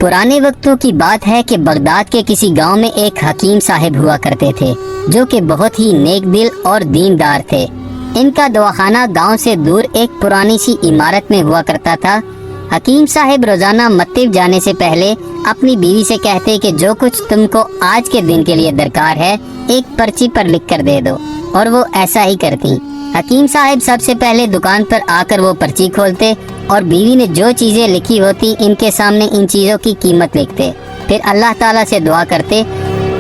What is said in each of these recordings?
पुराने वक्तों की बात है कि बगदाद के किसी गांव में एक हकीम साहब हुआ करते थे जो कि बहुत ही नेक दिल और दीनदार थे। इनका दवाखाना गांव से दूर एक पुरानी सी इमारत में हुआ करता था। हकीम साहब रोजाना मत्तिब जाने से पहले अपनी बीवी से कहते कि जो कुछ तुमको आज के दिन के लिए दरकार है एक पर्ची पर लिख कर दे दो, और वो ऐसा ही करती। हकीम साहब सबसे पहले दुकान पर आकर वो पर्ची खोलते और बीवी ने जो चीजें लिखी होती इनके सामने इन चीजों की कीमत लिखते। फिर अल्लाह ताला से दुआ करते,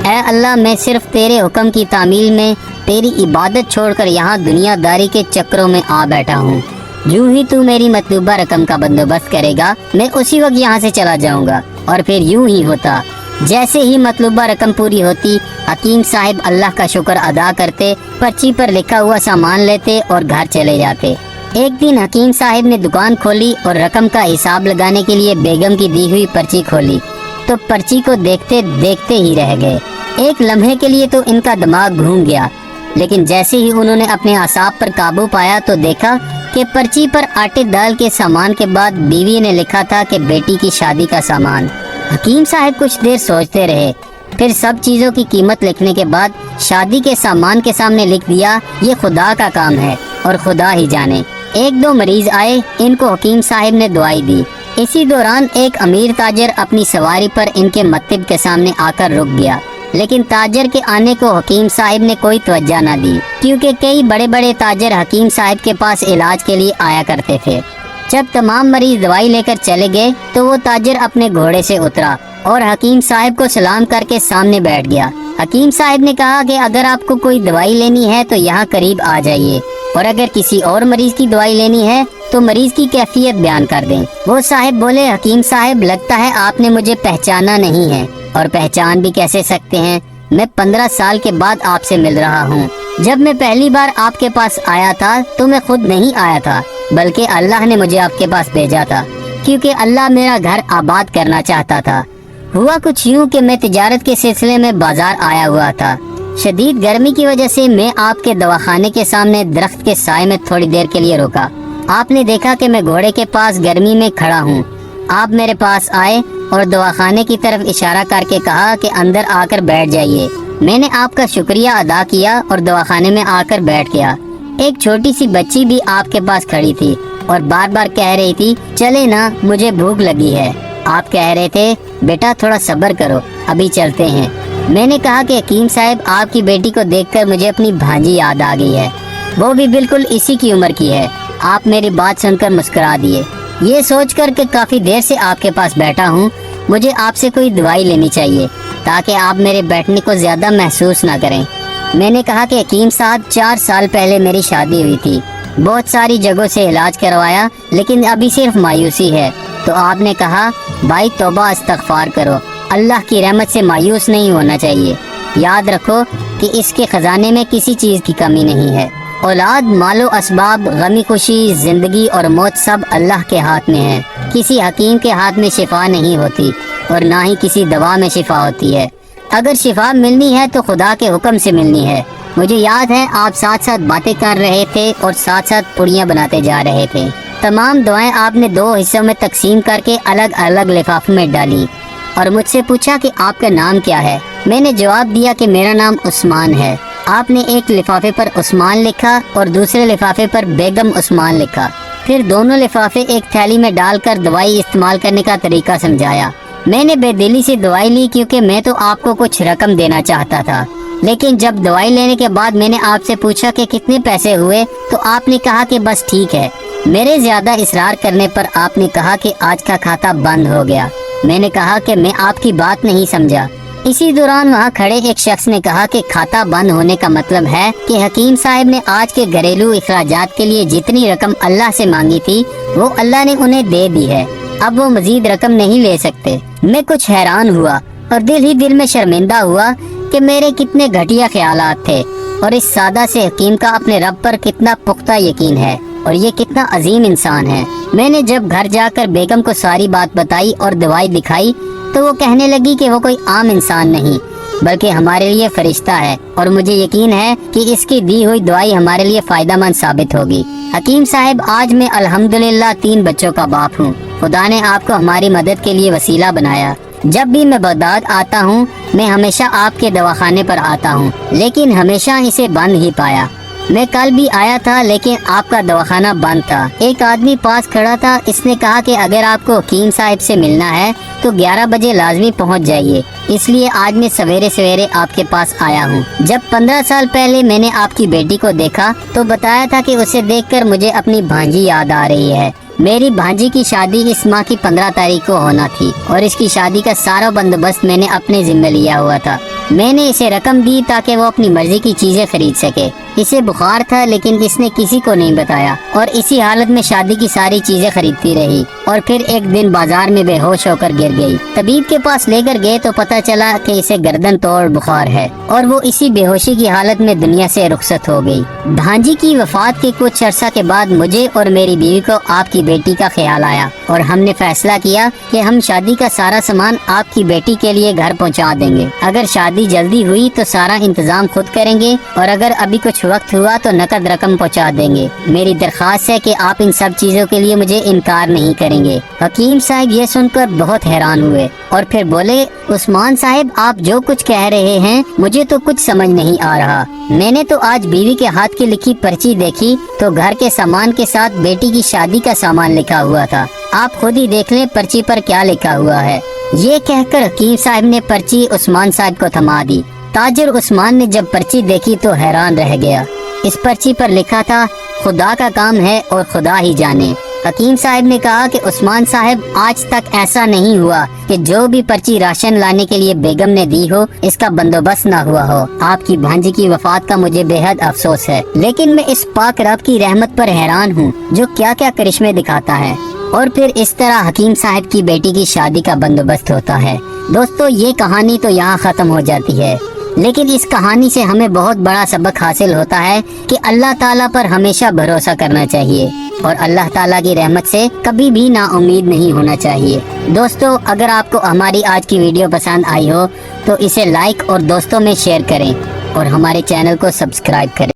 ऐ अल्लाह मैं सिर्फ तेरे हुक्म की तामील में तेरी इबादत छोड़कर यहाँ दुनियादारी के चक्रों में आ बैठा हूँ। यूं ही तू मेरी मतलूबा रकम का बंदोबस्त करेगा मैं उसी वक्त यहाँ से चला जाऊँगा। और फिर यूं ही होता। जैसे ही मतलूबा रकम पूरी होती हकीम साहब अल्लाह का शुक्र अदा करते, पर्ची पर लिखा हुआ सामान लेते और घर चले जाते। एक दिन हकीम साहब ने दुकान खोली और रकम का हिसाब लगाने के लिए बेगम की दी हुई पर्ची खोली तो पर्ची को देखते देखते ही रह गए। एक लम्हे के लिए तो इनका दिमाग घूम गया, लेकिन जैसे ही उन्होंने अपने असाब पर काबू पाया तो देखा कि पर्ची पर आटे दाल के सामान के बाद बीवी ने लिखा था कि बेटी की शादी का सामान। हकीम साहब कुछ देर सोचते रहे, फिर सब चीजों की कीमत लिखने के बाद शादी के सामान के सामने लिख दिया, ये खुदा का काम है और खुदा ही जाने। एक दो मरीज आए, इनको हकीम साहब ने दवाई दी। इसी दौरान एक अमीर ताजर अपनी सवारी पर इनके मत्तिब के सामने आकर रुक गया, लेकिन ताजर के आने को हकीम साहब ने कोई तवज्जो न दी, क्योंकि कई बड़े बड़े ताजर हकीम साहब के पास इलाज के लिए आया करते थे। जब तमाम मरीज दवाई लेकर चले गए तो वो ताजर अपने घोड़े से उतरा और हकीम साहब को सलाम करके सामने बैठ गया। हकीम साहब ने कहा कि अगर आपको कोई दवाई लेनी है तो यहाँ करीब आ जाइए, और अगर किसी और मरीज की दवाई लेनी है तो मरीज की कैफियत बयान कर दें। वो साहब बोले, हकीम साहब लगता है आपने मुझे पहचाना नहीं है। और पहचान भी कैसे सकते हैं, मैं 15 साल के बाद आपसे मिल रहा हूँ। जब मैं पहली बार आपके पास आया था तो मैं खुद नहीं आया था, बल्कि अल्लाह ने मुझे आपके पास भेजा था, क्योंकि अल्लाह मेरा घर आबाद करना चाहता था। हुआ कुछ यूँ कि मैं तिजारत के सिलसिले में बाजार आया हुआ था। शदीद गर्मी की वजह से मैं आपके दवाखाने के सामने दरख्त के साए में थोड़ी देर के लिए रुका। आपने देखा कि मैं घोड़े के पास गर्मी में खड़ा हूँ। आप मेरे पास आए और दवाखाने की तरफ इशारा करके कहा कि अंदर आकर बैठ जाइए। मैंने आपका शुक्रिया अदा किया और दवाखाने में आकर बैठ गया। एक छोटी सी बच्ची भी आपके पास खड़ी थी और बार बार कह रही थी, चले ना, मुझे भूख लगी है। आप कह रहे थे, बेटा थोड़ा सब्र करो, अभी चलते हैं। मैंने कहा कि हकीम साहब आपकी बेटी को देखकर मुझे अपनी भांजी याद आ गई है, वो भी बिल्कुल इसी की उम्र की है। आप मेरी बात सुनकर मुस्कुरा दिए। ये सोचकर कि काफी देर से आपके पास बैठा हूँ, मुझे आपसे कोई दवाई लेनी चाहिए ताकि आप मेरे बैठने को ज्यादा महसूस ना करें। मैंने कहा कि हकीम साहब 4 साल पहले मेरी शादी हुई थी, बहुत सारी जगहों से इलाज करवाया, लेकिन अभी सिर्फ मायूसी है। तो आपने कहा, भाई तौबा इस्तगफार करो, अल्लाह की रहमत से मायूस नहीं होना चाहिए। याद रखो कि इसके खजाने में किसी चीज की कमी नहीं है। औलाद, मालो असबाब, गमी खुशी, जिंदगी और मौत सब अल्लाह के हाथ में है। किसी हकीम के हाथ में शिफा नहीं होती और ना ही किसी दवा में शिफा होती है। अगर शिफा मिलनी है तो खुदा के हुक्म से मिलनी है। मुझे याद है आप साथ साथ बातें कर रहे थे और साथ साथ पुड़ियाँ बनाते जा रहे थे। तमाम दुआएं आपने 2 हिस्सों में तकसीम करके अलग अलग लिफाफे में डाली और मुझसे पूछा कि आपका नाम क्या है। मैंने जवाब दिया कि मेरा नाम उस्मान है। आपने एक लिफाफे पर उस्मान लिखा और दूसरे लिफाफे पर बेगम उस्मान लिखा। फिर दोनों लिफाफे एक थैली में डालकर दवाई इस्तेमाल करने का तरीका समझाया। मैंने बेदिली से दवाई ली क्योंकि मैं तो आपको कुछ रकम देना चाहता था, लेकिन जब दवाई लेने के बाद मैंने आपसे पूछा कि कितने पैसे हुए तो आपने कहा कि बस ठीक है। मेरे ज्यादा इसरार करने पर आपने कहा कि आज का खाता बंद हो गया। मैंने कहा कि मैं आपकी बात नहीं समझा। इसी दौरान वहाँ खड़े एक शख्स ने कहा कि खाता बंद होने का मतलब है कि हकीम साहब ने आज के घरेलू इखराजात के लिए जितनी रकम अल्लाह से मांगी थी वो अल्लाह ने उन्हें दे दी है, अब वो मजीद रकम नहीं ले सकते। मैं कुछ हैरान हुआ और दिल ही दिल में शर्मिंदा हुआ कि मेरे कितने घटिया ख्यालात थे और इस सादा से हकीम का अपने रब पर कितना पुख्ता यकीन है और ये कितना अजीम इंसान है। मैंने जब घर जाकर बेगम को सारी बात बताई और दवाई दिखाई तो वो कहने लगी कि वो कोई आम इंसान नहीं बल्कि हमारे लिए फरिश्ता है और मुझे यकीन है कि इसकी दी हुई दवाई हमारे लिए फायदेमंद साबित होगी। हकीम साहब, आज मैं अल्हम्दुलिल्लाह 3 बच्चों का बाप हूँ। خدا نے آپ کو ہماری مدد کے لیے وسیلہ بنایا۔ جب بھی میں بغداد آتا ہوں میں ہمیشہ آپ کے دواخانے پر آتا ہوں، لیکن ہمیشہ اسے بند ہی پایا۔ میں کل بھی آیا تھا لیکن آپ کا دواخانہ بند تھا۔ ایک آدمی پاس کھڑا تھا، اس نے کہا کہ اگر آپ کو حکیم صاحب سے ملنا ہے تو 11 بجے لازمی پہنچ جائیے، اس لیے آج میں سویرے سویرے آپ کے پاس آیا ہوں۔ جب 15 سال پہلے میں نے آپ کی بیٹی کو دیکھا تو بتایا تھا کہ اسے دیکھ کر مجھے اپنی بھانجی یاد آ رہی ہے۔ میری بھانجی کی شادی اس ماہ کی 15 تاریخ کو ہونا تھی اور اس کی شادی کا سارا بندوبست میں نے اپنے ذمہ لیا ہوا تھا۔ میں نے اسے رقم دی تاکہ وہ اپنی مرضی کی چیزیں خرید سکے۔ اسے بخار تھا لیکن اس نے کسی کو نہیں بتایا اور اسی حالت میں شادی کی ساری چیزیں خریدتی رہی اور پھر ایک دن بازار میں بے ہوش ہو کر گر گئی۔ طبیب کے پاس لے کر گئے تو پتہ چلا کہ اسے گردن توڑ بخار ہے اور وہ اسی بے ہوشی کی حالت میں دنیا سے رخصت ہو گئی۔ بھانجی کی وفات کے کچھ عرصہ کے بعد مجھے اور میری بیوی کو آپ کی بیٹی کا خیال آیا اور ہم نے فیصلہ کیا کہ ہم شادی کا سارا سامان آپ کی بیٹی کے لیے گھر پہنچا دیں گے۔ اگر شادی جلدی ہوئی تو سارا انتظام خود کریں گے اور اگر ابھی کچھ وقت ہوا تو نقد رقم پہنچا دیں گے۔ میری درخواست ہے کہ آپ ان سب چیزوں کے لیے مجھے انکار نہیں کریں گے۔ حکیم صاحب یہ سن کر بہت حیران ہوئے اور پھر بولے، عثمان صاحب آپ جو کچھ کہہ رہے ہیں مجھے تو کچھ سمجھ نہیں آ رہا۔ میں نے تو آج بیوی کے ہاتھ کی لکھی پرچی دیکھی تو گھر کے سامان کے ساتھ بیٹی کی شادی کا سامان لکھا ہوا تھا۔ آپ خود ہی دیکھ لیں پرچی پر کیا لکھا ہوا ہے۔ یہ کہہ کر حکیم صاحب نے پرچی عثمان صاحب کو تھما دی۔ تاجر عثمان نے جب پرچی دیکھی تو حیران رہ گیا۔ اس پرچی پر لکھا تھا، خدا کا کام ہے اور خدا ہی جانے۔ حکیم صاحب نے کہا کہ عثمان صاحب آج تک ایسا نہیں ہوا کہ جو بھی پرچی راشن لانے کے لیے بیگم نے دی ہو اس کا بندوبست نہ ہوا ہو۔ آپ کی بھانجی کی وفات کا مجھے بے حد افسوس ہے، لیکن میں اس پاک رب کی رحمت پر حیران ہوں جو کیا کیا کرشمے دکھاتا ہے۔ اور پھر اس طرح حکیم صاحب کی بیٹی کی شادی کا بندوبست ہوتا ہے۔ دوستو یہ کہانی تو یہاں ختم ہو جاتی ہے، لیکن اس کہانی سے ہمیں بہت بڑا سبق حاصل ہوتا ہے کہ اللہ تعالیٰ پر ہمیشہ بھروسہ کرنا چاہیے اور اللہ تعالیٰ کی رحمت سے کبھی بھی نا امید نہیں ہونا چاہیے۔ دوستو اگر آپ کو ہماری آج کی ویڈیو پسند آئی ہو تو اسے لائک اور دوستوں میں شیئر کریں اور ہمارے چینل کو سبسکرائب کریں۔